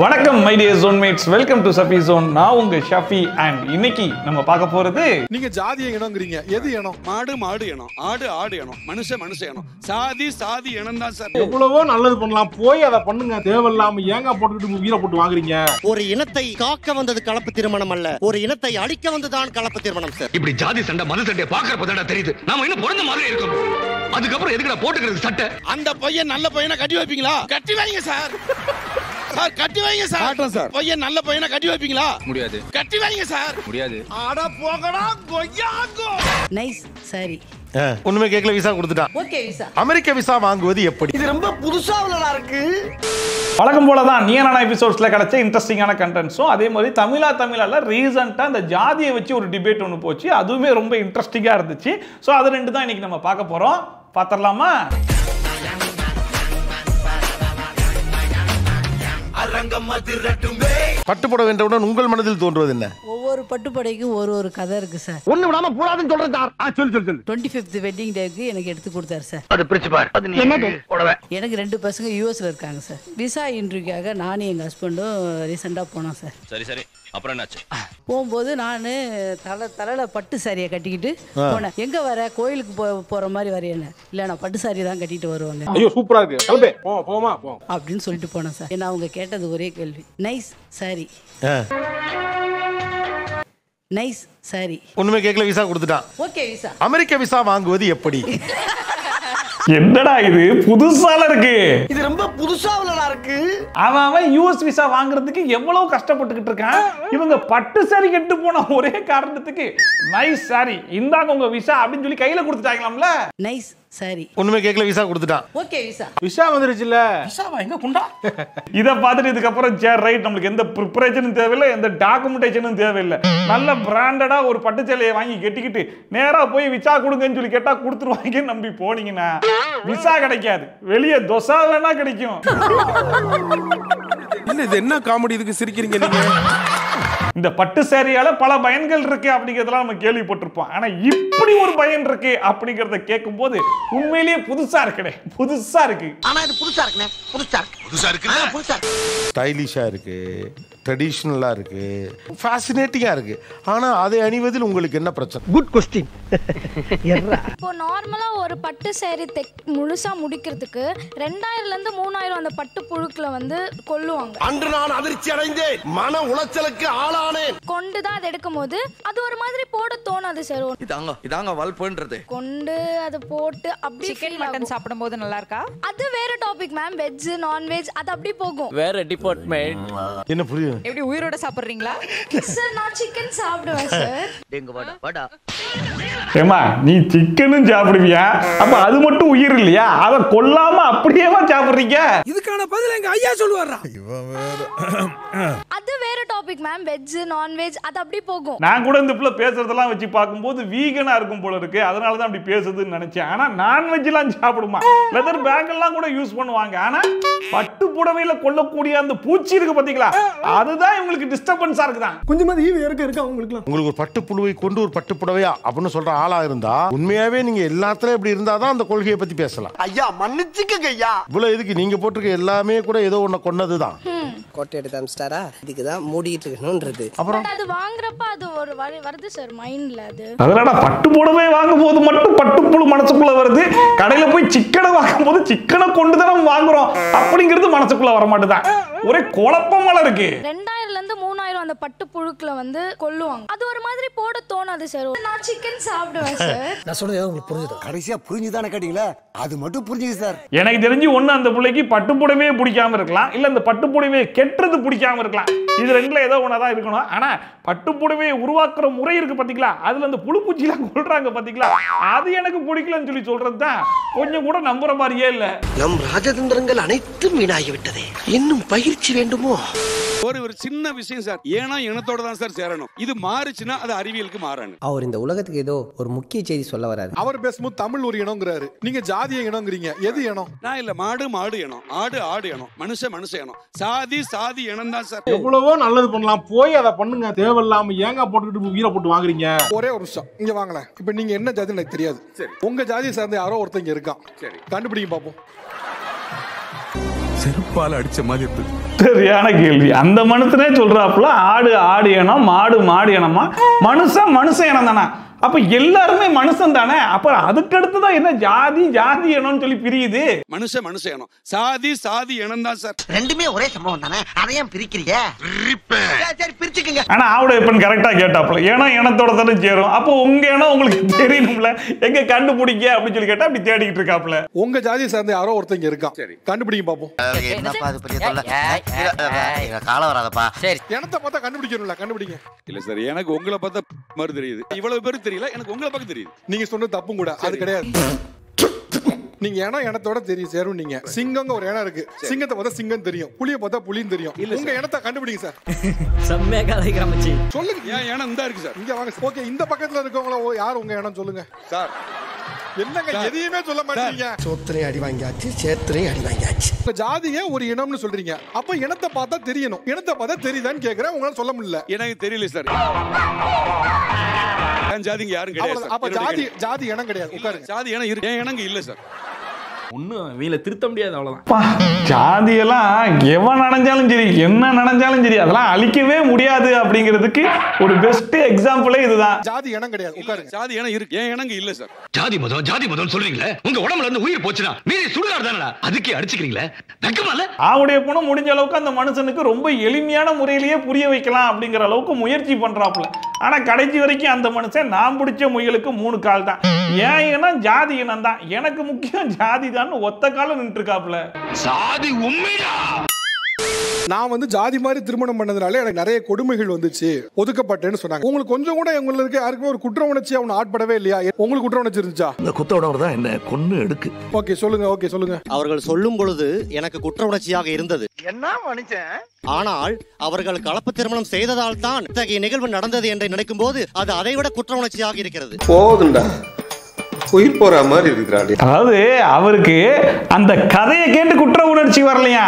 வணக்கம் my dear zonemates, welcome to Shafi zone. நான் உங்க ஷஃபி அண்ட் இன்னைக்கு நம்ம பார்க்க போறது, நீங்க ஜாதிய இனம்ங்கறீங்க. எது இனம்? மாடு மாடு இனம், ஆடு ஆடு இனம், மனுஷ மனுஷ இனம், சாதி சாதி இனம் தான் சார். எவ்வளவோ நல்லது பண்ணலாம், போய் அதை பண்ணுங்க. தேவையில்லாம ஏங்க போட்டுக்கிட்டு உயிரை போட்டு வாங்குறீங்க? ஒரு இனத்தை காக்க வந்தது கலப்பு திருமணம் அல்ல, ஒரு இனத்தை அழிக்க வந்ததுதான் கலப்பு திருமணம் சார். இப்படி ஜாதி சண்டை மத சண்டையை பாக்குறப்ப தெரியுது நாம இன்னும் பிறந்த மாதிரி இருக்கும். அதுக்கப்புறம் எதுக்குடா போட்டுக்கிறது சட்டை? அந்த பையன் நல்ல பையனை கட்டி வைப்பீங்களா? கட்டி வைங்க சார். சார் கட்டி வைங்க சார். காட்டுறேன் சார். பையன் நல்ல பையனை கட்டி வைப்பீங்களா? முடியாது. கட்டி வைங்க சார். முடியாது. ஆட போகடா கொய்யாகோ. Nice sorry. ஒண்ணுமே கேட்கல, விசா கொடுத்துட்டான். Okay visa. அமெரிக்க விசா வாங்குவது எப்படி? இது ரொம்ப புதுசா உள்ளதா இருக்கு. வழக்கம் போல தான் நீனான எபிசோட்ஸ்ல கிடைச்ச இன்ட்ரெஸ்டிங்கான கண்டென்ட்ஸும் அதே மாதிரி தமிழால ரீசெண்டா அந்த ஜாதியை வச்சு ஒரு டிபேட் ஒன்று போச்சு. அதுவுமே ரொம்ப இன்ட்ரெஸ்டிங்கா இருந்துச்சு. ஸோ அது ரெண்டு தான் இன்னைக்கு நம்ம பார்க்க போறோம். பார்த்துடலாமா? பட்டுப்பட வேண்டவுடன் உங்கள் மனதில் தோன்றுவது என்ன? ஒவ்வொரு பட்டுப்படைக்கும் ஒரு ஒரு கதை இருக்கு சார். ஒண்ணு விடாம போடாதுன்னு சொல்றேன் சார். சொல்லு 25th வெட்டிங் டேக்கு எனக்கு எடுத்து கொடுத்தாரு சார். அது பிரிச்சு பாரு. அது நீ போடவே. எனக்கு 2 பசங்க யூஎஸ்ல இருக்காங்க சார். விசா இன்டர்வியூக்காக நானும் எங்க ஹஸ்பண்டும் ரீசெண்டா போனோம் சார். சரி அப்புறம் என்னாச்சு? போகும்போது நான் தலையில பட்டு சாரியை கட்டிக்கிட்டு போனேன். எங்க வர கோயிலுக்கு போற மாதிரி வரையன? இல்ல நான் பட்டு சாரி தான் கட்டிட்டு வருவாங்க. ஐயோ சூப்பரா இருக்கு, கிளம்பு போமா போ அப்படின்னு சொல்லிட்டு போனேன் சார். ஏன்னா அவங்க கேட்டது ஒரே கேள்வி, நைஸ் சாரி நைஸ் சாரி. ஒண்ணுமே கேட்கல, விசா கொடுத்துட்டான். Okay visa. அமெரிக்க விசா வாங்குவது எப்படி? என்னடா இது புதுசால இருக்கு? இது ரொம்ப புதுசா உள்ளதா இருக்கு. அவன் யூஎஸ் விசா வாங்குறதுக்கு எவ்வளவு கஷ்டப்பட்டுக்கிட்டு இருக்கான். இவங்க பட்டு சாரி கட்டு போன ஒரே காரணத்துக்கு நைஸ் சாரி இந்தாங்க உங்க விசா அப்படின்னு சொல்லி கையில கொடுத்துட்டாங்களாம்ல. Nice sorry. ஒண்ணுமே கேட்கல, விசா கொடுத்துட்டான். Okay visa. விசா வந்துருச்சுல. விசாவா எங்க குண்டா? இதை பார்த்துட்டு இதுக்கப்புறம் சரி ரைட், நம்மளுக்கு எந்த ப்ரிப்பரேஷனும் தேவையில்லை, எந்த டாக்குமெண்டேஷனும் தேவையில்லை. நல்ல பிராண்டடா ஒரு பட்டு சேலையை வாங்கி கட்டிக்கிட்டு நேரா போய் விசா கொடுங்கன்னு சொல்லி கேட்டா கொடுத்துருவாங்கன்னு நம்பி போனீங்கன்னா விசா கிடைக்காது. வெளியே தொசா வேணா கிடைக்கும். இல்ல இது என்ன காமெடி? இதுக்கு சிரிக்கிறீங்க நீங்க? இந்த பட்டு சேரியால பல பயன்கள் இருக்கு அப்படிங்கறதெல்லாம் நம்ம கேள்விப்பட்டிருப்போம். ஆனா இப்படி ஒரு பயன் இருக்கு அப்படிங்கறத கேட்கும் போது உண்மையிலேயே புதுசா இருக்குடே, புதுசா இருக்கு. ஆனா இது புதுசா இருக்குனே. புதுசா இருக்கு. ஸ்டைலிஷா இருக்கு, ட்ரெடிஷனலா இருக்கு, ஃபேசினேட்டிங்கா இருக்கு. ஆனா அதை அணிவதில் உங்களுக்கு என்ன பிரச்சனை? Good question. இப்போ நார்மலா ஒரு பட்டு சேரி முழுசா முடிக்கிறதுக்கு 2000ல இருந்து 3000 அந்த பட்டு புழுக்களை வந்து கொல்லுவாங்க. அன்று நான் அதிர்ச்சி அடைந்தேன், மன உளைச்சலுக்கு ஆளானேன். கொண்டு தான் அதை எடுக்கும் போது அது ஒரு மாதிரி போட தோணாது சார். இதாங்க வல்பன்றது. கொண்டு அதை போட்டு அப்படி சிக்கன் மட்டன் சாப்பிடும்போது நல்லா இருக்கா? அது வேற டாபிக் மேம். வெஜ் நான்வெஜ் அது அப்படி போகும். வேற டிபார்ட்மெண்ட். என்ன புரியுது? எப்படி உயிரோட சாப்பிடுறீங்களா? சார் நான் சிக்கன் சாப்பிடுவேன் சார். டேங்க வாடா. ஏமா நீ சிக்கனும் சாப்பிடுவியா? அப்ப அது மட்டும் உயிர் இல்லையா? அதை கொல்லாம அப்படியேவா சாப்பிடுறீங்க? இதுக்கான பதில் எங்க ஐயா சொல்லுவாரா? அது வேற டாபிக் மேம். வெஜ் நான்வெஜ் அது அப்படி போகும். நான் கூட இந்த பிள்ளை பேசுறதெல்லாம் வச்சு பார்க்கும்போது வீகனா இருக்கும் போல இருக்கு, அதனாலதான் அப்படி பேசுதுன்னு நினைச்சேன். ஆனா நான்வெஜ் எல்லாம் சாப்பிடுமா? லெதர் பேக் எல்லாம் கூட யூஸ் பண்ணுவாங்க. ஆனா பட்டு புடவையில கொல்லக்கூடிய அந்த பூச்சி இருக்கு பாத்தீங்களா, அதுதான் இவங்களுக்கு டிஸ்டர்பன்ஸா இருக்குதான். கொஞ்சமாவது ஈவு இருக்கு அவங்களுக்கு. உங்களுக்கு ஒரு பட்டு புழுவை கொண்டு ஒரு பட்டு புடவையா அப்படின்னு சொல்ற ஆளா இருந்தா உண்மையாவே நீங்க எல்லாத்துலயும் இப்படி இருந்தாதான் அந்த கொள்கையை பத்தி பேசலாம். ஐயா மன்னிச்சுக்கங்க ஐயா. இவ்வளவு எதுக்கு நீங்க போட்டிருக்க எல்லாமே கூட ஏதோ ஒண்ணு கொன்னதுதான். கோட்டை எடுத்து அமிச்சிட்டாரா? இதுக்குதான் மூடிட்டு இருக்கணும்ன்றது. அப்புறம் அது வாங்குறப்ப அது ஒரு வருது சார் மைண்ட்ல. அது அதனால பட்டு புடவை வாங்கும் போது மட்டும் பட்டுப்புழு மனசுக்குள்ள வருது. கடையில போய் சிக்கனை வாங்கும் போது சிக்கனை கொண்டு தானே வாங்குறோம் அப்படிங்கிறது மனசுக்குள்ள வர மாட்டேதான். ஒரே குழப்பமா இருக்கு. 2000ல இருந்து 3000 அந்த பட்டு புழுக்களை வந்து கொல்லுவாங்க. அது ஒரு மாதிரி போட தோணாது சார். நான் சிக்கன் சாப்பிடுவேன் சார். நான் சொல்றது உங்களுக்கு புரிஞ்சுதா? கடைசியா புரிஞ்சுதானே கேட்டீங்களா? அது மட்டும் புரிஞ்சுது சார். எனக்கு தெரிஞ்சு ஒண்ணு அந்த பிள்ளைக்கு பட்டு புடவையே பிடிக்காம இருக்கலாம், இல்ல அந்த பட்டு புடவையை கெட்டுறது பிடிக்காம இருக்கலாம். இது ரெண்டுல ஏதோ ஒன்னதான் இருக்கணும். ஆனா பட்டு புடவையை உருவாக்குற முறை இருக்கு பாத்தீங்களா, அதுல அந்த புழு பூச்சி எல்லாம் கொள்றாங்க பாத்தீங்களா, அது எனக்கு பிடிக்கலன்னு சொல்லி சொல்றதுதான் கொஞ்சம் கூட நம்புற மாதிரியே இல்ல. நம் ராஜதந்திரங்கள் அனைத்தும் வீணாகி விட்டதே. இன்னும் பயிற்சி வேண்டுமோ? ஒரு சின்ன விஷயம் சார். ஏன்னா இனத்தோட தான் சார் சேரணும். இது மாறுச்சுன்னா அது அறிவியலுக்கு மாறணும். அவர் இந்த உலகத்துக்கு ஏதோ ஒரு முக்கிய செய்தி சொல்ல வராரு. அவர் பேசும்போது தமிழ் ஒரு இனம்ங்கறாரு, நீங்க ஜாதிய இனம்ங்கறீங்க. எது இனம்? நான் இல்ல, மாடு மாடு இனம், ஆடு ஆடு இனம், மனுஷ மனுஷ இனம், சாதி சாதி இனம் தான் சார். எவ்வளவோ நல்லது பண்ணலாம், போய் அதை பண்ணுங்க. தேவையில்லாம ஏங்க போட்டுக்கிட்டு உயிரை போட்டு வாங்குறீங்க? ஒரே ஒரு நிமிஷம் இங்க வாங்களேன். இப்ப நீங்க என்ன ஜாதி எனக்கு தெரியாது. உங்க ஜாதியை சார்ந்த யாரோ ஒருத்தங்க இருக்கான். கண்டுபிடிங்க பாப்போம். செருப்பால அடிச்ச மாதிரி இருக்கு. சரியான கேள்வி. அந்த மனுஷனே சொல்றாப்புல ஆடு ஆடு இனம், மாடு மாடு இனமா, மனுஷன் மனுஷ இனம் தானா? அப்ப எல்லாருமே மனுஷன் தானே. அப்ப அதுக்கு அடுத்துதான் என்ன ஜாதி ஜாதி இனம்னு சொல்லி பிரியுது. மனுஷ மனுஷ இனம், சாதி சாதி இனம் தான் சார். ரெண்டுமே ஒரே சம்பவம் தானே, அதையும் பிரிக்கிறீங்க? சரி பிரிச்சுக்கங்க. ஆனா ஆவுட எப்பன்னு கரெக்டா கேட்டாப்புல ஏன்னா இனத்தோட தானே சேரும். அப்போ உங்க இனம் உங்களுக்கு தெரியணும்ல, எங்க கண்டுபிடிக்க அப்படின்னு சொல்லி கேட்டா அப்படி தேடிக்கிட்டு இருக்காப்புல. உங்க ஜாதியை சேர்ந்த யாரோ ஒருத்தங்க இருக்கான், கண்டுபிடிங்க பாப்போம். என்னப்பா அது பெரிய தொல்லை, காலம் வராதப்பா. சரி இனத்தை பார்த்தா கண்டுபிடிக்கணும்ல, கண்டுபிடிங்க. இல்ல சார், எனக்கு உங்களை பார்த்தா மாதிரி தெரியுது, இவ்வளவு பேருக்கு தெரியல, எனக்கு உங்களை பார்க்க தெரியுது. நீங்க சொன்னது தப்பும் கூட, அது கிடையாது. நீங்க இனத்தோட தெரியும் சேரும். நீங்க சிங்கங்க ஒரு இனம் இருக்கு, சிங்கத்தை பார்த்தா சிங்கம் தெரியும், புலியை பார்த்தா புலின்னு தெரியும். உங்க இனத்தை கண்டுபிடிங்க சார். செம்மையா கதைக்கிற மச்சி. சொல்லுங்க. ஏன் இனம் இந்த இருக்கு சார்? இங்க வாங்க. ஓகே, இந்த பக்கத்துல இருக்கவங்கள யார் உங்க இனம் சொல்லுங்க சார். என்னங்க எதையுமே சொல்ல மாட்டீங்க? சோத்திரை அடி வாங்கியாச்சு, சேத்திரை அடி வாங்கியாச்சு. உங்க ஜாதியே ஒரு இனம்னு சொல்றீங்க, அப்ப இனத்தை பார்த்தா தெரியணும். இனத்தை பார்த்தா தெரியுதான்னு கேக்குறேன், உங்களால சொல்ல முடியல. எனக்கு தெரியல சார். ஜாதிங்க யாரும் கிடையாது. அப்ப ஜாதி இனம் கிடையாது. உட்காருங்க. ஜாதி இனம் இருக்கு, என் இனங்க இல்ல சார். ஒன்னும் வீல திருத்த முடியாது, அவ்வளவுதான். ஜாதியெல்லாம் எவன் நினைஞ்சாலும் சரி, என்ன நினைஞ்சாலும் சரி, அதெல்லாம் அழிக்கவே முடியாது அப்படிங்கிறதுக்கு ஒரு பெஸ்ட் எக்ஸாம்பிளே இதுதான். ஜாதி இனம் கிடையாது. உட்காருங்க. ஜாதி இனம் இருக்கு, என் இனங்க இல்ல சார். ஜாதி மதம் சொல்றீங்களே, உங்க உடம்புல இருந்து உயிர் போச்சுனா மீறி சுடுகாடு தானடா, அதுக்கே அடிச்சுக்கிறீங்களே, வெக்கமால? ஆவுடைய போன முடிஞ்ச அளவுக்கு அந்த மனுஷனுக்கு ரொம்ப எளிமையான முறையிலேயே புரிய வைக்கலாம் அப்படிங்கிற அளவுக்கு முயற்சி பண்றாப்புல. ஆனா கடைசி வரைக்கும் அந்த மனுஷன் நான் பிடிச்ச முயலுக்கு 3 கால் தான். ஏன் இனம் ஜாதி இனம் தான், எனக்கு முக்கியம் ஜாதி தான் ஒத்த காலம் நின்று இருக்காப்புல. சாதி உண்மையா? நான் ஜாதி மாதிரி திருமணம் பண்ணதுனால எனக்கு நிறைய கொடுமைகள் வந்துச்சு, ஒதுக்கப்பட்டேன்னு சொன்னாங்க. உங்களுக்கு கொஞ்சம் கூட உங்களுக்கு யாருக்குமே ஒரு குற்ற உணர்ச்சி அவன் ஆட்படவே இல்லையா? உங்களுக்கு குற்ற உணர்ச்சி இருந்துச்சா? இந்த குத்த உணர்வு தான் என்ன கொன்னு எடுக்கு. ஓகே சொல்லுங்க. ஓகே சொல்லுங்க. அவர்கள் சொல்லும் பொழுது எனக்கு குற்ற உணர்ச்சியாக இருந்தது. என்ன மனுஷன்? ஆனால் அவர்கள் கலப்பு திருமணம் செய்ததால் தான் இத்தகைய நிகழ்வு நடந்தது என்று நினைக்கும் போது அது அதைவிட குற்ற உணர்ச்சியாக இருக்கிறது. போதுண்டா, உயிர் போற மாதிரி இருக்கிறாரு. அதாவது அவருக்கு அந்த கதையை கேட்டு குற்ற உணர்ச்சி வரலையா?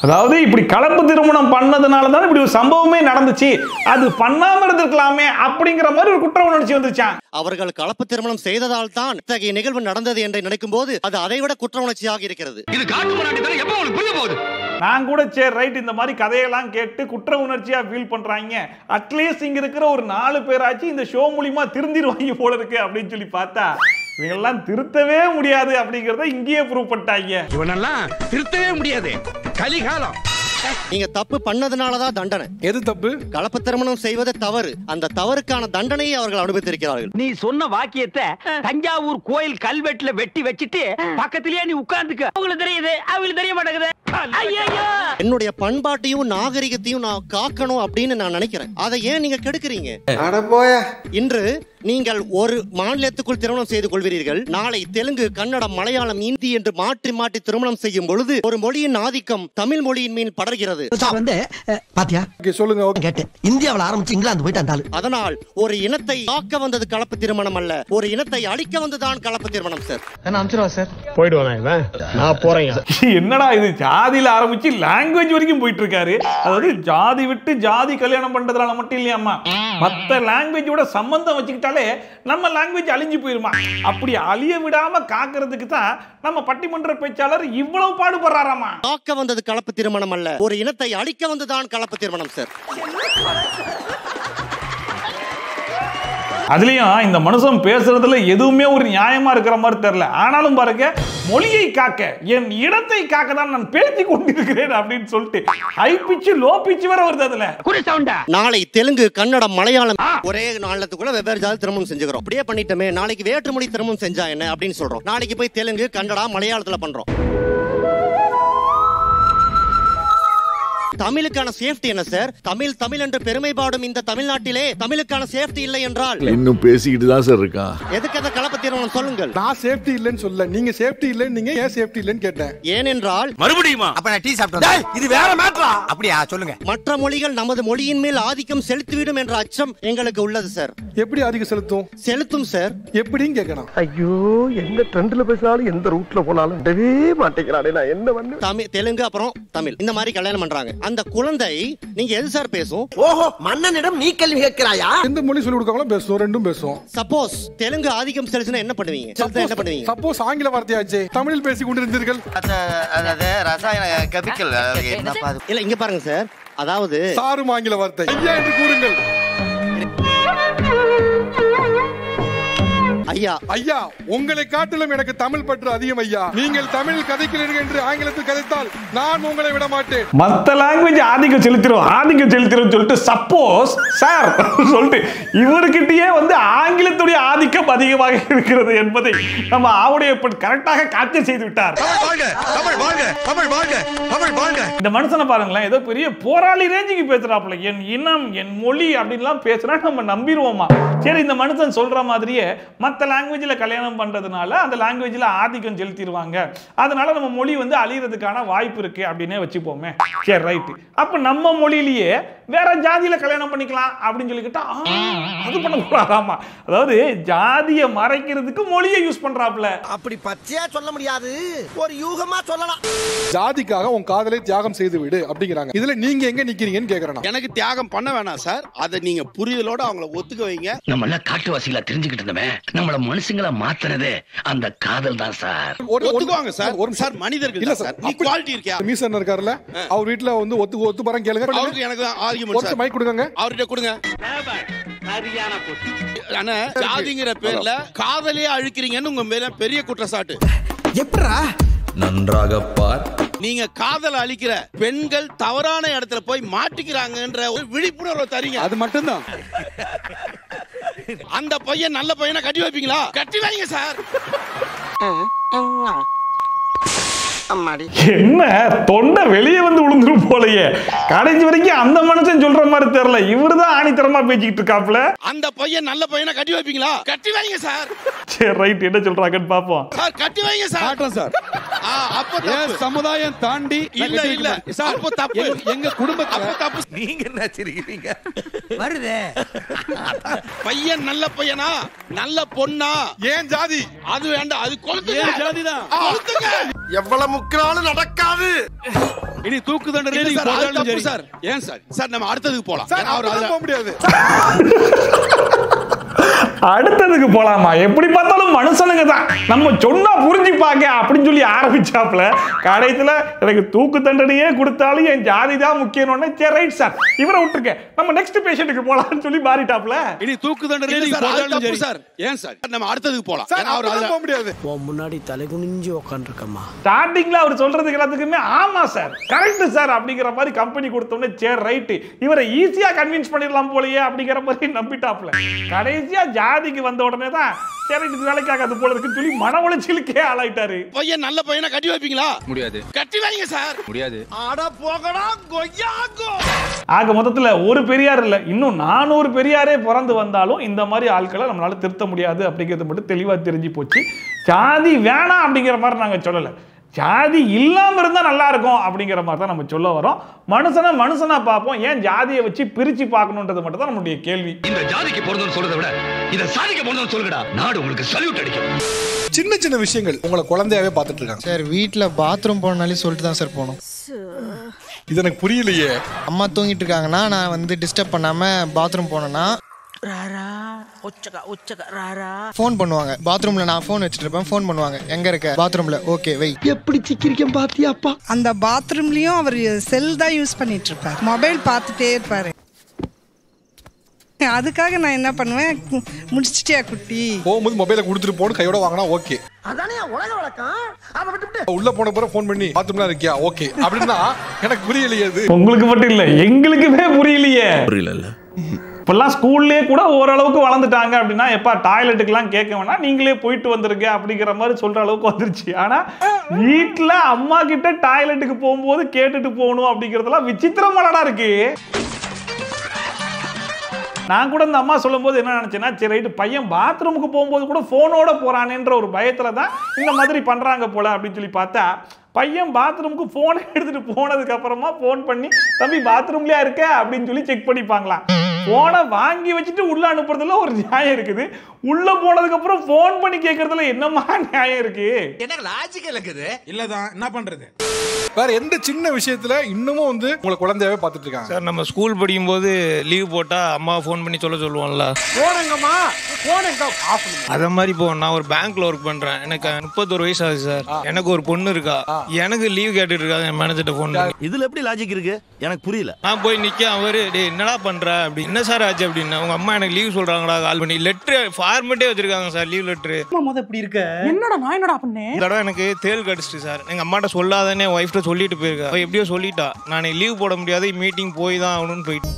அதாவது இப்படி கலப்பு திருமணம் பண்ணதுனால தான் இப்படி ஒரு சம்பவமே நடந்துச்சு, அது பண்ணாம இருந்திருக்கலாமே அப்படிங்கிற மாதிரி ஒரு குற்ற உணர்ச்சி வந்துச்சான். அவர்கள் கலப்பு திருமணம் செய்ததால் தான் இத்தகைய நிகழ்வு நடந்தது என்று நினைக்கும் போது அது அதைவிட குற்ற உணர்ச்சியாக இருக்கிறது. இது காட்டு முன்னாடி தானே, எப்ப உங்களுக்கு புரிய போகுது? நான் கூட சரி ரைட், இந்த மாதிரி கதையெல்லாம் கேட்டு குற்ற உணர்ச்சியா ஃபீல் பண்றாங்க, அட்லீஸ்ட் இங்க இருக்கிற ஒரு 4 பேராச்சு இந்த ஷோ மூலியமா திருந்திருவாங்க போல இருக்கு அப்படின்னு சொல்லி பார்த்தா இவங்கெல்லாம் திருத்தவே முடியாது அப்படிங்கறத இங்கேயே ப்ரூவ் பண்ணிட்டாங்க. இவனெல்லாம் திருத்தவே முடியாது, கலிகாலம். நீங்க தப்பு பண்ணதுனாலதான் தண்டனை. எது தப்பு? கலப்பு திருமணம் செய்வது தவறு, அந்த தவறுக்கான தண்டனையை அவர்கள் அனுபவித்திருக்கிறார்கள். நீ சொன்ன வாக்கியத்தை தஞ்சாவூர் கோயில் கல்வெட்டுல வெட்டி வச்சிட்டு பக்கத்திலேயே நீ உட்கார்ந்துக்க. அவங்களுக்கு தெரியுது, அவங்களுக்கு தெரிய மாட்டேங்குது. என்னுடைய பண்பாட்டையும் நாகரிகத்தையும் நான் காக்கணும் அப்படின்னு நான் நினைக்கிறேன். அதை ஏன் நீங்க கெடுக்கிறீங்க? இன்று நீங்கள் ஒரு மாநிலத்துக்குள் திருமணம் செய்து கொள்வீர்கள், நாளை தெலுங்கு, கன்னடம், மலையாளம், இந்தி என்று மாற்றி மாற்றி திருமணம் செய்யும் பொழுது ஒரு மொழியின் ஆதிக்கம் தமிழ் மொழியின் மீது படர்கிறது. பாத்தியா? சொல்லுங்க. கேட்டேன். இந்தியாவில் ஆரம்பிச்சு இங்கிலாந்து போயிட்டு அதனால் ஒரு இனத்தை காக்க வந்தது கலப்பு திருமணம் அல்ல, ஒரு இனத்தை அழிக்க வந்ததுதான் கலப்பு திருமணம். சார் நான் போறேன். என்னடா இது, ஜாதியில ஆரம்பிச்சு லாங்குவேஜ் வரைக்கும் போயிட்டு இருக்காரு. அதாவது ஜாதி விட்டு ஜாதி கல்யாணம் பண்றதுனால மட்டும் இல்லையாமா, மத்த லாங்குவேஜோட சம்பந்தம் வச்சுக்கிட்டாலே நம்ம லாங்குவேஜ் அழிஞ்சு போயிருமா. அப்படி அழிய விடாம காக்கிறதுக்கு தான் நம்ம பட்டிமன்ற பேச்சாளர் இவ்வளவு பாடுபடுறாராமா. காக்க வந்தது கலப்பு திருமணம் அல்ல, ஒரு இனத்தை அழிக்க வந்ததுதான் கலப்பு திருமணம். சார் அதுலயும் இந்த மனுஷன் பேசுறதுல எதுவுமே ஒரு நியாயமா இருக்கிற மாதிரி தெரியல. ஆனாலும் பாருங்க, மொழியை காக்க, என் இடத்தை காக்க தான் நான் பேசி கொண்டிருக்கிறேன் அப்படின்னு சொல்லிட்டு ஹை பிட்ச் லோ பிட்ச் வர வருது. அதுல நாளை தெலுங்கு, கன்னடம், மலையாளம் ஒரே நாளத்துக்குள்ள வெவ்வேறு ஜாதி திருமணம் செஞ்சுக்கிறோம். அப்படியே பண்ணிட்டோமே, நாளைக்கு வேற்றுமொழி திருமணம் செஞ்சா என்ன அப்படின்னு சொல்றோம். நாளைக்கு போய் தெலுங்கு, கன்னடா, மலையாளத்துல பண்றோம். தமிழுக்கான சேஃப்டி என்ன சார்? தமிழ் என்று பெருமை பாடும் இந்த தமிழ்நாட்டிலே தமிழுக்கான சேஃப்டி இல்லை என்றால் இன்னும் பேசிக்கிட்டு தான் சார் இருக்கா? எதுக்கு அந்த கலப்பு திருமணம் சொல்லுங்கள். நான் சேஃப்டி இல்லைன்னு சொல்ல, நீங்க சேஃப்டி இல்லைன்னு நீங்க ஏன் சேஃப்டி இல்லைன்னு கேட்டேன். ஏனென்றால் மறுபடியுமா? அப்ப நான் டீ சாப்பிட்டேன். இது வேற மேட்டரா? அப்படியா? சொல்லுங்க. மற்ற மொழிகள் நமது மொழியின் மேல் ஆதிக்கம் செலுத்திவிடும் என்ற அச்சம் எங்களுக்கு உள்ளது சார். எப்படி ஆதிக்கம் செலுத்தும் சார்? எப்படின்னு கேட்கணும். ஐயோ, எந்த ட்ரெண்ட்ல பேசினாலும் எந்த ரூட்ல போனாலும் விடவே மாட்டேங்கிறானே, நான் என்ன பண்ணு. தெலுங்கு அப்புறம் தமிழ் இந்த மாதிரி கல்யாணம் பண்றாங்க. அந்த குழந்தை நீங்க எது சார் பேசும்? ஓஹோ, மன்னனிடம் நீ கேள்வி கேட்கிறாயா? எந்த மொழி சொல்லி கொடுக்காங்களோ பேசுவோம், ரெண்டும் பேசுவோம். சப்போஸ் தெலுங்கு ஆதிக்கம் செலுத்தினா என்ன பண்ணுவீங்க? என்ன பண்ணுவீங்க? சப்போஸ் ஆங்கில வார்த்தையாச்சே தமிழில் பேசி கொண்டிருந்தீர்கள். அதாவது ரசாயன கெமிக்கல் இல்ல இங்க பாருங்க சார், அதாவது சாரும் ஆங்கில வார்த்தை ஐயா என்று கூறுங்கள். ஐயா ஐயா, உங்களை காட்டிலும் எனக்கு தமிழ் பற்று அதிகம் ஐயா. நீங்கள் தமிழ் கதைக்கிறீர்கள் என்று ஆங்கிலத்தில் கதைத்தால் நான் உங்களை விட மாட்டேன். மத்த லாங்குவேஜ் ஆதிக்கம் செலுத்திரும் சொல்லிட்டு சப்போஸ் சார் சொல்லிட்டு இவர்கிட்டயே வந்து ஆங்கிலத்துடைய ஆதிக்கம் அதிகமாக இருக்கிறது என்பதை நம்ம ஆவுடைய கரெக்டாக கேப்சர் செய்து விட்டார். இந்த மனுஷனை பாருங்களேன், ஏதோ பெரிய போராளி ரேஞ்சுக்கு பேசுறாப்புல. என் இனம், என் மொழி அப்படின்லாம் பேசுறா நம்ம நம்பிடுவோமா? சரி, இந்த மனுஷன் சொல்ற மாதிரியே மற்ற லாங்குவேஜில் கல்யாணம் பண்றதுனால அந்த லாங்குவேஜில் ஆதிக்கம் செலுத்திடுவாங்க, அதனால நம்ம மொழி வந்து அழியறதுக்கான வாய்ப்பு இருக்கு அப்படின்னே வச்சுப்போமே. சரி, ரைட். அப்ப நம்ம மொழியிலேயே வேற ஜாதியில கல்யாணம் பண்ணிக்கலாம் அப்படின்னு சொல்லிக்கிட்டா அது பண்ணக்கூடாதாமா? அதாவது ஜாதியை மறைக்கிறதுக்கு மொழியை யூஸ் பண்றாப்ல. அப்படி பச்சையா சொல்ல முடியாது, ஒரு யூகமா சொல்லலாம். ஜாதிக்காக உன் காதலை தியாகம் செய்து விடு அப்படிங்கிறாங்க. இதுல நீங்க எங்க நிக்கிறீங்கன்னு கேக்குறேன். எனக்கு தியாகம் பண்ண வேணாம் சார், அதை நீங்க புரிதலோட அவங்கள ஒத்துக்க வைங்க. நம்ம எல்லாம் காட்டுவாசிகளா தெரிஞ்சுக்கிட்டு இருந்தோமே, நம்மள மனுஷங்களா மாத்துறதே அந்த காதல் தான் சார். ஒத்துக்குவாங்க சார். சார் மனிதர்கள் இல்ல சார், குவாலிட்டி இருக்கா? மீசன் இருக்காருல்ல, அவர் வீட்ல வந்து ஒத்து பரம் கேளுங்க. அவருக்கு எனக்கு ஆர்கியுமென்ட் சார். மைக் கொடுங்க, அவர்கிட்ட கொடுங்க. அண்ணா, ஜாதிங்கிற பேர்ல காதலே அழிக்கிறீங்கன்னு உங்க மேல பெரிய குற்றச்சாட்டு. எப்படா? நன்றாக பார். நீங்க காதல் அழிக்கிற பெண்கள் தவறான இடத்துல போய் மாட்டிக்கிறாங்கன்ற ஒரு விழிப்புணர்வு தரீங்க, அது மட்டும்தான். அந்த பையன் நல்ல பையனை கட்டி வைப்பீங்களா? கட்டி வைங்க சார். என்ன தொண்டை வெளியே வந்து விழுந்துரும் போலயே. கடைசி வரைக்கும் அந்த மனுஷன் சொல்ற மாதிரி தெரியல, இவருதான் ஆணித்தரமா பேசிக்கிட்டு இருக்காப்ல. அந்த பையன் நல்ல பையனை கட்டி வைப்பீங்களா? கட்டி வைங்க சார். சரி, ரைட். என்ன சொல்றாங்கன்னு பாப்போம். சார் கட்டி வைங்க சார். காட்டுறோம் சார். அப்ப சமுதாயம் தாண்டி இல்ல சார், அப்ப தப்பு எங்க குடும்பத்துல தப்பு. நீங்க என்ன சிரிக்கிறீங்க? வருதே. பையன் நல்ல பையனா நல்ல பொண்ணா? ஏன் ஜாதி? அது வேண்டாம், அது கொளுத்துங்க. ஜாதிதான் கொளுத்துங்க. எவ்வளவு முக்கிராலும் நடக்காது. இனி தூக்கு தண்டனை நீங்க சார். ஏன் சார்? சார் நம்ம அடுத்ததுக்கு போலாம். சார் அவர் போக முடியாது. அடுத்ததுக்கு போலாமா? எப்படி பார்த்தாலும் மனுஷனுங்க தான், நம்ம சொன்னா புரிஞ்சுப்பாங்க அப்படின்னு சொல்லி ஆரம்பிச்சாப்ல. கடைசியில எனக்கு தூக்கு தண்டனையே கொடுத்தாலும் என் ஜாதி தான் முக்கியம்னு. சரி, ரைட் சார், இவரை விட்டுருக்க, நம்ம நெக்ஸ்ட் பேஷண்ட்டுக்கு போலாம்னு சொல்லி மாறிட்டாப்ல. இனி தூக்கு தண்டனை நீங்க சார். ஏன் சார்? நம்ம அடுத்ததுக்கு போலாம். அவர் போக முடியாது. முன்னாடி தலை குனிஞ்சு உட்கார்ந்திருக்கமா. ஸ்டார்டிங்ல அவர் சொல்றதுக்கு எல்லாத்துக்குமே ஆமா சார், கரெக்ட் சார் அப்படிங்கிற மாதிரி கம்பெனி கொடுத்தோன்னே சரி ரைட், இவரை ஈஸியா கன்வின்ஸ் பண்ணிடலாம் போலயே அப்படிங்கிற மாதிரி நம்பிட்டாப்ல. கடைசியா ஜாதிக்கு வந்த உடனே தான் சரி இது வேலைக்காகாது போல இருக்குன்னு சொல்லி மன உளைச்சலுக்கே ஆளாயிட்டாரு. பையன் நல்ல பையனை கட்டி வைப்பீங்களா? முடியாது. கட்டி வைங்க சார். முடியாது. அட போகடா கொய்யாகோ. ஆக மொத்தத்துல ஒரு பெரியார் இல்ல, இன்னும் 400 பெரியாரே பிறந்து வந்தாலும் இந்த மாதிரி ஆட்களை நம்மளால திருத்த முடியாது அப்படிங்கிறது மட்டும் தெளிவா தெரிஞ்சு போச்சு. ஜாதி வேணாம் அப்படிங்கிற மாதிரி நாங்க சொல்லல, ஜாதி இல்லாம இருந்தா நல்லா இருக்கும் அப்படிங்கிற மாதிரி தான் நம்ம சொல்ல வரோம். மனுஷனா பார்ப்போம், ஏன் ஜாதியை வச்சு பிரிச்சு பார்க்கணுன்றது மட்டும் தான் நம்மளுடைய கேள்வி. இந்த ஜாதிக்கு பொறுத்தவரை சொல்றதை விட இத சாதிக்க பொறுத்தவரை சொல்லுங்கடா, நாடு உங்களுக்கு சல்யூட் அடிக்கும். சின்ன சின்ன விஷயங்கள் உங்களை குழந்தையாவே பார்த்துட்டு இருக்காங்க சார். வீட்டில் பாத்ரூம் போனாலே சொல்லிட்டு தான் சார் போகணும். இது எனக்கு புரியலையே. அம்மா தூங்கிட்டு இருக்காங்கன்னா நான் வந்து டிஸ்டர்ப் பண்ணாம பாத்ரூம் போனேன்னா ஃபோன் பண்ணுவாங்க. பாத்ரூம்ல நான் ஃபோன் வச்சுட்டு இருப்பேன், ஃபோன் பண்ணுவாங்க, எங்க இருக்க? பாத்ரூம்ல. ஓகே வை. எப்படி சிக்கிரிக்கம் பாத்தியாப்பா? அந்த பாத்ரூம்லயும் அவர் செல் தான் யூஸ் பண்ணிட்டு இருப்பார், மொபைல் பார்த்துட்டே இருப்பாரு. அதுக்காக நான் என்ன பண்ணுவேன், முடிச்சிட்டியா குட்டி? போகும்போது மொபைலை கொடுத்துட்டு போன்னு கையோட வாங்கினா ஓகே. அதானே உலக வழக்கம். அதை விட்டுட்டு உள்ள போன பிறகு ஃபோன் பண்ணி பாத்ரூம்ல இருக்கியா? ஓகே அப்படின்னா எனக்கு புரியலையே. அது உங்களுக்கு மட்டும் இல்ல, எங்களுக்குமே புரியலையே. புரியல. இப்பெல்லாம் ஸ்கூல்லேயே கூட ஓரளவுக்கு வளர்ந்துட்டாங்க அப்படின்னா, எப்பா டாய்லெட்டுக்கெல்லாம் கேட்க வேணாம், நீங்களே போயிட்டு வந்துருங்க அப்படிங்கிற மாதிரி சொல்ற அளவுக்கு வந்துருச்சு. ஆனா வீட்டுல அம்மா கிட்ட டாய்லெட்டுக்கு போகும்போது கேட்டுட்டு போகணும் அப்படிங்கறதெல்லாம் விசித்திரமானடா இருக்கு. நான் கூட இந்த அம்மா சொல்லும் போது என்ன நினைச்சேன்னா, சரி ரைட்டு, பையன் பாத்ரூமுக்கு போகும்போது கூட போனோட போறானேன்ற ஒரு பயத்துல தான் இந்த மாதிரி பண்றாங்க போல அப்படின்னு சொல்லி பார்த்தா, பையன் பாத்ரூமுக்கு போனை எடுத்துட்டு போனதுக்கு அப்புறமா போன் பண்ணி தம்பி பாத்ரூம்லயா இருக்க அப்படின்னு சொல்லி செக் பண்ணிப்பாங்களாம். போனை வாங்கி வச்சுட்டு உள்ள அனுப்புறதுல ஒரு நியாயம் இருக்குது, உள்ள போனதுக்கு அப்புறம் போன் பண்ணி கேட்கறதுல என்னமா நியாயம் இருக்கு? எனக்கு லாஜிக் இருக்குது. இல்லதான் என்ன பண்றது? வேற எந்த சின்ன விஷயத்துல இன்னமும் வந்து உங்களை குழந்தையாவே பார்த்துட்டு இருக்காங்க? சார் நம்ம ஸ்கூல் படிக்கும்போது லீவ் போட்டா அம்மா ஃபோன் பண்ணி சொல்லுவோம்ல, போனங்கம்மா போனங்க ஆஃப். அத மாதிரி இப்போ நான் ஒரு பேங்க்ல ஒர்க் பண்றேன். எனக்கு 31 வயசு ஆகுது சார். எனக்கு ஒரு பொண்ணு இருக்கா. எனக்கு லீவ் கேட்டுட்டு இருக்காங்க என் மேனேஜர்ட்ட ஃபோன் பண்ணி. இதுல எப்படி லாஜிக் இருக்கு எனக்கு புரியல. நான் போய் நிக்க, அவரு டேய் என்னடா பண்ற அப்படி, என்ன சார் ஆச்சு அப்படின்னா, உங்க அம்மா எனக்கு லீவ் சொல்றாங்கடா கால் பண்ணி. லெட்டர் ஃபார்மேட்டே வச்சிருக்காங்க சார், லீவ் லெட்டர். மொத இப்படி இருக்க என்னடா நான் என்னடா பண்ணேன்? இந்த தடவை எனக்கு தேல் கடிச்சிட்டு சார். எங்க அம்மாட்ட சொல்லாதேன்னு ஒய்ஃப்ட்ட சொல்லிட்டு போயிருக்கா. அவ எப்படியோ சொல்லிட்டா, நான் லீவ் போட முடியாது, மீட்டிங் போய் தான் ஆகணும்னு போயிட்டு.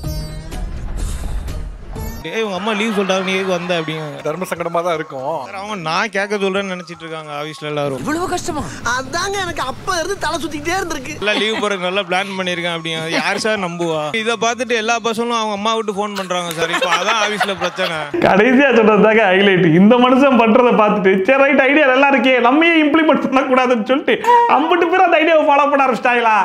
உங்க அம்மா லீவ் சொல்றாங்க, நீ வந்த அப்படிங்க. தர்ம சங்கடமா தான் இருக்கும். அவங்க நான் கேட்க சொல்றேன்னு நினைச்சிட்டு இருக்காங்க ஆபீஸ்ல எல்லாரும். இவ்வளவு கஷ்டமா? அதாங்க எனக்கு அப்ப இருந்து தலை சுத்திட்டே இருந்திருக்கு. எல்லாம் லீவ் போறதுக்கு நல்லா பிளான் பண்ணிருக்கேன் அப்படிங்க. யார் சார் நம்புவா? இதை பார்த்துட்டு எல்லா பசங்களும் அவங்க அம்மா விட்டு ஃபோன் பண்றாங்க சார். இப்போ அதான் ஆபீஸ்ல பிரச்சனை. கடைசியா சொல்றதுக்காக ஹைலைட், இந்த மனுஷன் பண்றதை பார்த்துட்டு சரி ரைட் ஐடியா நல்லா இருக்கே, நம்ம ஏன் இம்ப்ளிமெண்ட் பண்ணக்கூடாதுன்னு சொல்லிட்டு 50 பேர் அந்த ஐடியாவை ஃபாலோ பண்ண ஆரம்பிச்சிட்டாங்களா?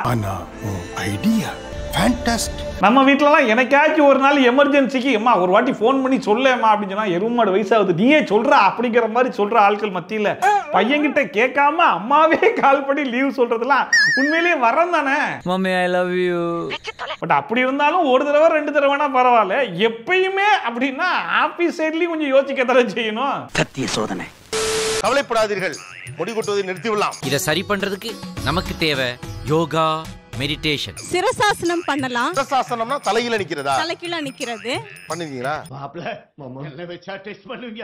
Idea fantastic. நம்ம வீட்டிலலாம் எனக்காச்சும் ஒரு நாள் எமர்ஜென்சிக்கு அம்மா ஒரு வாட்டி ஃபோன் பண்ணி சொல்லேம்மா அப்படின்னு சொன்னா, எருமாடு வயசாகுது நீயே சொல்றா அப்படிங்கிற மாதிரி சொல்ற ஆட்கள் மத்தியில் பையன்கிட்ட கேட்காம அம்மாவே கால் பண்ணி லீவ் சொல்றதுலாம் உண்மையிலேயே வரம் தானே. Mummy I love you. But அப்படி இருந்தாலும் ஒரு தடவை 2 தடவைனா பரவாயில்ல, எப்பயுமே அப்படின்னா ஆபீஸ் சைட்லயும் கொஞ்சம் யோசிக்க தர செய்யணும். சத்திய சோதனை. கவலைப்படாதீர்கள், முடி கொட்டுவதை நிறுத்திவிடலாம். இதை சரி பண்றதுக்கு நமக்கு தேவை யோகா, மெடிடேஷன். சிரசாசனம் பண்ணலாம். சிரசாசனம்னா தலையில நிக்கிறதா? தலைகீழ நிக்கிறது. பண்ணுவீங்களா? மாப்ள எல்லாம் வெச்சா டெஸ்ட் பண்ணுவீங்க.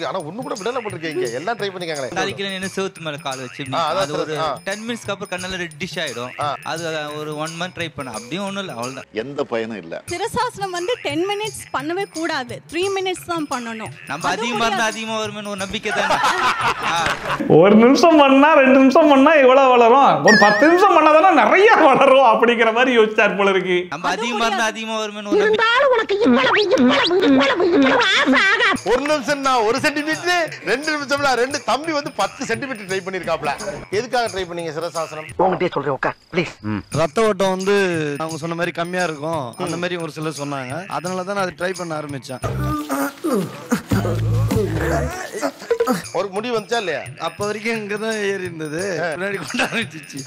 ஆனா ஒண்ணு கூட விடல போட்டுருக்கீங்க, எல்லாம் ட்ரை பண்ணிக்கங்களே. தலைகீழ நின்னு செவுத்து மேல கால் வச்சு அது ஒரு 10 மினிட்ஸ்க்கு அப்புறம் கண்ணல ரெட்டிஷ் ஆயிடும். அது ஒரு 1 மந்த் ட்ரை பண்ண, அப்படியே ஒண்ணும் இல்ல, அவ்வளவுதான். எந்த பயனும் இல்ல. சிரசாசனம் வந்து 10 மினிட்ஸ் பண்ணவே கூடாது, 3 மினிட்ஸ் தான் பண்ணணும். நம்ம அதிகமா இருந்தா அதிகமா வரும்னு ஒரு நம்பிக்கை தானே. ஒரு நிமிஷம் பண்ணா 2 நிமிஷம் பண்ணா எவ்வளவு வளரும்? ஒரு 10 நிமிஷம் பண்ணாதானே நிறைய வளரும் அப்படிங்கிற மாதிரி யோசிச்சார் போல இருக்கு. நம்ம அதிகமா இருந்தா அதிகமா வரும்னு ஒரு நிமிஷம் 1 சென்டிமீட்டர், 2 நிமிஷம்ல 2 தம்பி வந்து 10 சென்டிமீட்டர் ட்ரை பண்ணிருக்காப்ல. எதுக்காக ட்ரை பண்ணீங்க சிரசாசனம்? உங்ககிட்டயே சொல்றேன், உட்கார் ப்ளீஸ். ரத்த ஓட்டம் வந்து அவங்க சொன்ன மாதிரி கம்மியா இருக்கும், அந்த மாதிரி ஒரு சிலர் சொன்னாங்க. அதனால தான் நான் அதை ட்ரை பண்ண ஆரம்பிச்சேன். ஒரு முடி வந்துச்சா இல்லையா? அப்ப வரைக்கும் இங்கதான் ஏறி இருந்தது, முன்னாடி கொண்டு ஆரம்பிச்சிச்சு.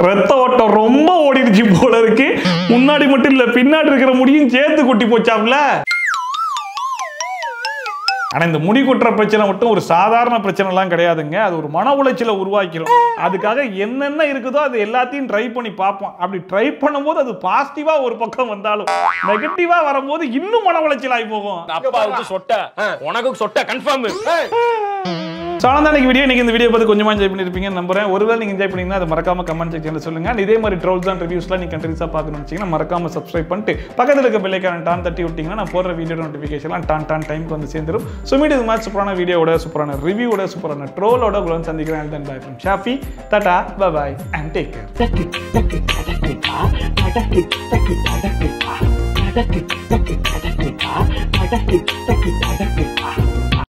ரத்த ஓட்டம் ரொம்ப ஓடிடுச்சு போல இருக்கு. முன்னாடி மட்டும் இல்ல, பின்னாடி இருக்கிற முடியும் சேர்த்து கொட்டி போச்சாப்ல. ஆனா இந்த முடி கொட்டுற பிரச்சனை மட்டும் ஒரு சாதாரண பிரச்சனை எல்லாம் கிடையாதுங்க. அது ஒரு மன உளைச்சலை உருவாக்கிடும். அதுக்காக என்னென்ன இருக்குதோ அது எல்லாத்தையும் ட்ரை பண்ணி பார்ப்போம். அப்படி ட்ரை பண்ணும்போது அது பாசிட்டிவா ஒரு பக்கம் வந்தாலும் நெகட்டிவா வரும்போது இன்னும் மன உளைச்சல் ஆகி போகும். அப்பாவுக்கு சொட்ட, உனக்கு சொட்ட கன்ஃபார்ம். சாலந்தானிக்கு வீடியோ, நீங்க இந்த வீடியோ பார்த்து கொஞ்சமா என்ஜாய் பண்ணிருப்பீங்கன்னு நம்புறேன். ஒருவேளை நீங்க என்ஜாய் பண்ணீங்கன்னா அது மறக்காம கமெண்ட் செக்ஷன்ல சொல்லுங்க. இதே மாதிரி ட்ரோல்ஸ் அண்ட் ரிவ்யூஸ்லாம் நீங்க கண்டினியூஸா பார்க்கணும்னு வச்சீங்கன்னா மறக்காம சப்ஸ்கிரைப் பண்ணிட்டு பக்கத்துல இருக்க பெல் ஐகானை டான் தட்டி விட்டீங்கன்னா நான் போடுற வீடியோ நோட்டிஃபிகேஷன்லாம் டான் டைம்க்கு வந்து சேர்ந்துரும். ஸோ மீட் இது மாதிரி சூப்பரான வீடியோட, சூப்பரான ரிவ்யூவோட, சூப்பரான ட்ரோலோட உங்களை சந்திக்கிறேன். Then bye from Shafi. Tata, bye bye and take care.